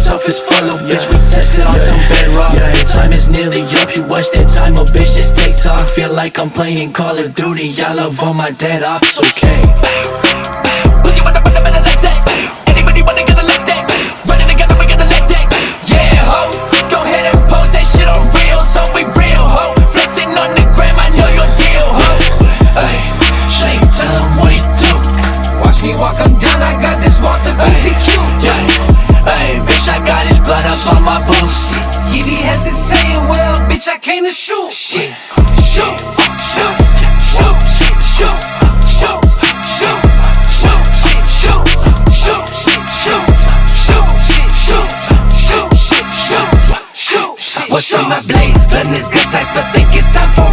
tough as full, little bitch. We tested on some bedrock. Time is nearly up, you watch that time, oh bitch, just take time. Feel like I'm playing Call of Duty, I love all my dead ops, okay. Pussy wanna run up in a like that. Anybody wanna get a like that? Running together, we gonna like that. Yeah, ho, go ahead and post that shit on real, so we real, ho. Flexing on the gram, I know your deal, ho. Ay, Shay, tell him what he do. Watch me walk him down, I got this Walter BBQ. Yeah, ay, bitch, I got his blood up on my boots. He be hesitating, well, bitch, I came to shoot. Shit, shoot, shoot, shoot, shoot, shoot, shoot, shoot, shoot, shoot, shoot, shoot, shoot, shoot, shoot. What's on my blade? Learn this good, I still think it's time for